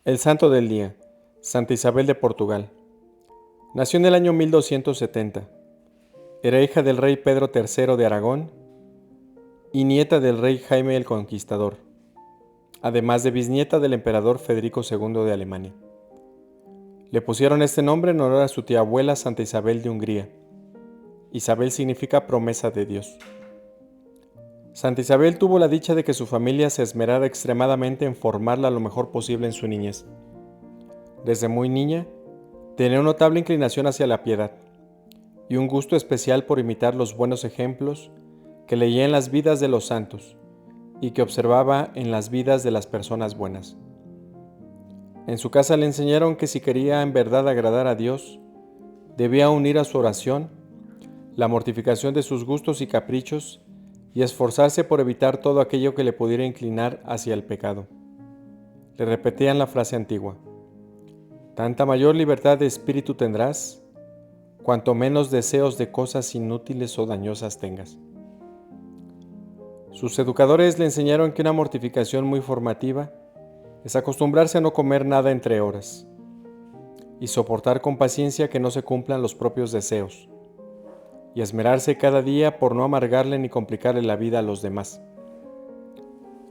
El santo del día, Santa Isabel de Portugal. Nació en el año 1270. Era hija del rey Pedro III de Aragón y nieta del rey Jaime el Conquistador, además de bisnieta del emperador Federico II de Alemania. Le pusieron este nombre en honor a su tía abuela Santa Isabel de Hungría. Isabel significa promesa de Dios. Santa Isabel tuvo la dicha de que su familia se esmerara extremadamente en formarla lo mejor posible en su niñez. Desde muy niña, tenía una notable inclinación hacia la piedad y un gusto especial por imitar los buenos ejemplos que leía en las vidas de los santos y que observaba en las vidas de las personas buenas. En su casa le enseñaron que si quería en verdad agradar a Dios, debía unir a su oración la mortificación de sus gustos y caprichos y esforzarse por evitar todo aquello que le pudiera inclinar hacia el pecado. Le repetían la frase antigua: tanta mayor libertad de espíritu tendrás, cuanto menos deseos de cosas inútiles o dañosas tengas. Sus educadores le enseñaron que una mortificación muy formativa es acostumbrarse a no comer nada entre horas y soportar con paciencia que no se cumplan los propios deseos y esmerarse cada día por no amargarle ni complicarle la vida a los demás.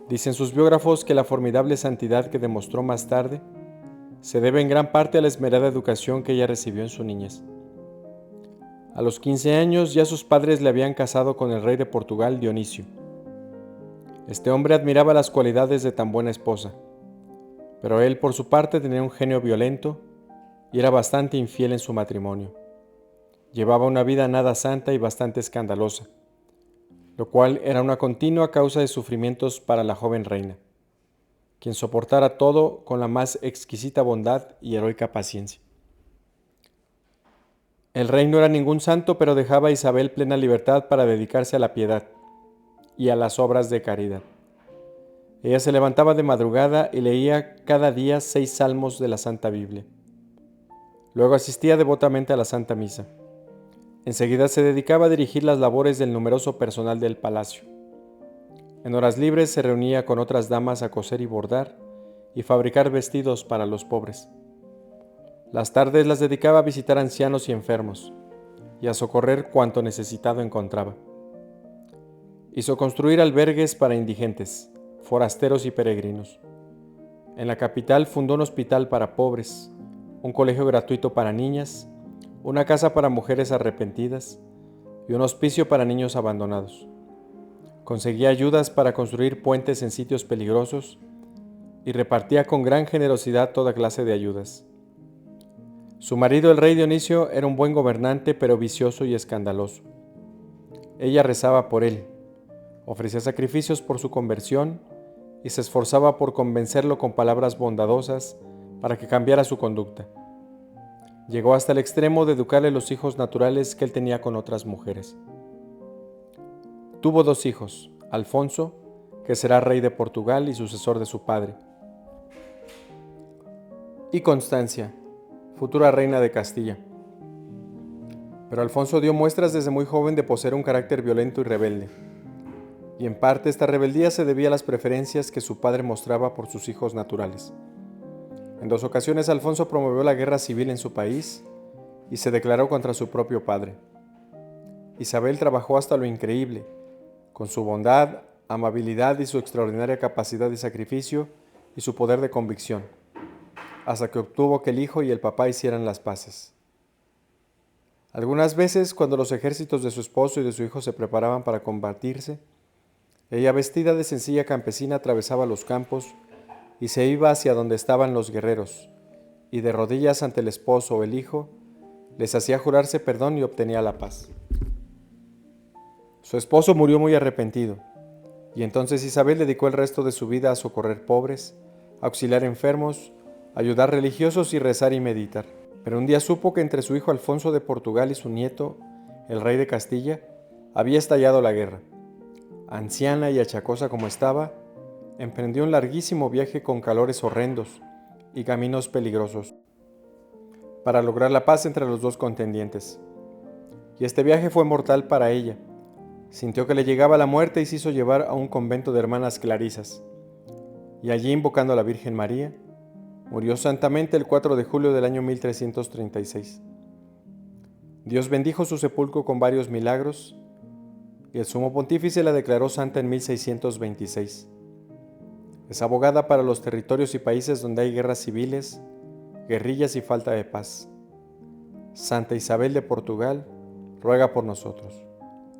Dicen sus biógrafos que la formidable santidad que demostró más tarde se debe en gran parte a la esmerada educación que ella recibió en su niñez. A los 15 años ya sus padres le habían casado con el rey de Portugal, Dionisio. Este hombre admiraba las cualidades de tan buena esposa, pero él por su parte tenía un genio violento y era bastante infiel en su matrimonio. Llevaba una vida nada santa y bastante escandalosa, lo cual era una continua causa de sufrimientos para la joven reina, quien soportara todo con la más exquisita bondad y heroica paciencia. El rey no era ningún santo, pero dejaba a Isabel plena libertad para dedicarse a la piedad y a las obras de caridad. Ella se levantaba de madrugada y leía cada día 6 salmos de la Santa Biblia. Luego asistía devotamente a la Santa Misa. Enseguida se dedicaba a dirigir las labores del numeroso personal del palacio. En horas libres se reunía con otras damas a coser y bordar y fabricar vestidos para los pobres. Las tardes las dedicaba a visitar ancianos y enfermos y a socorrer cuanto necesitado encontraba. Hizo construir albergues para indigentes, forasteros y peregrinos. En la capital fundó un hospital para pobres, un colegio gratuito para niñas, una casa para mujeres arrepentidas y un hospicio para niños abandonados. Conseguía ayudas para construir puentes en sitios peligrosos y repartía con gran generosidad toda clase de ayudas. Su marido, el rey Dionisio, era un buen gobernante, pero vicioso y escandaloso. Ella rezaba por él, ofrecía sacrificios por su conversión y se esforzaba por convencerlo con palabras bondadosas para que cambiara su conducta. Llegó hasta el extremo de educarle los hijos naturales que él tenía con otras mujeres. Tuvo 2 hijos, Alfonso, que será rey de Portugal y sucesor de su padre, y Constancia, futura reina de Castilla. Pero Alfonso dio muestras desde muy joven de poseer un carácter violento y rebelde, y en parte esta rebeldía se debía a las preferencias que su padre mostraba por sus hijos naturales. En 2 ocasiones Alfonso promovió la guerra civil en su país y se declaró contra su propio padre. Isabel trabajó hasta lo increíble, con su bondad, amabilidad y su extraordinaria capacidad de sacrificio y su poder de convicción, hasta que obtuvo que el hijo y el papá hicieran las paces. Algunas veces, cuando los ejércitos de su esposo y de su hijo se preparaban para combatirse, ella, vestida de sencilla campesina, atravesaba los campos y se iba hacia donde estaban los guerreros, y de rodillas ante el esposo o el hijo, les hacía jurarse perdón y obtenía la paz. Su esposo murió muy arrepentido, y entonces Isabel dedicó el resto de su vida a socorrer pobres, auxiliar enfermos, ayudar religiosos y rezar y meditar. Pero un día supo que entre su hijo Alfonso de Portugal y su nieto, el rey de Castilla, había estallado la guerra. Anciana y achacosa como estaba, emprendió un larguísimo viaje con calores horrendos y caminos peligrosos para lograr la paz entre los 2 contendientes. Y este viaje fue mortal para ella. Sintió que le llegaba la muerte y se hizo llevar a un convento de hermanas clarisas. Y allí, invocando a la Virgen María, Murió santamente el 4 de julio del año 1336. Dios bendijo su sepulcro con varios milagros y el sumo pontífice la declaró santa en 1626. Es abogada para los territorios y países donde hay guerras civiles, guerrillas y falta de paz. Santa Isabel de Portugal, ruega por nosotros.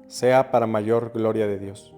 Sea para mayor gloria de Dios.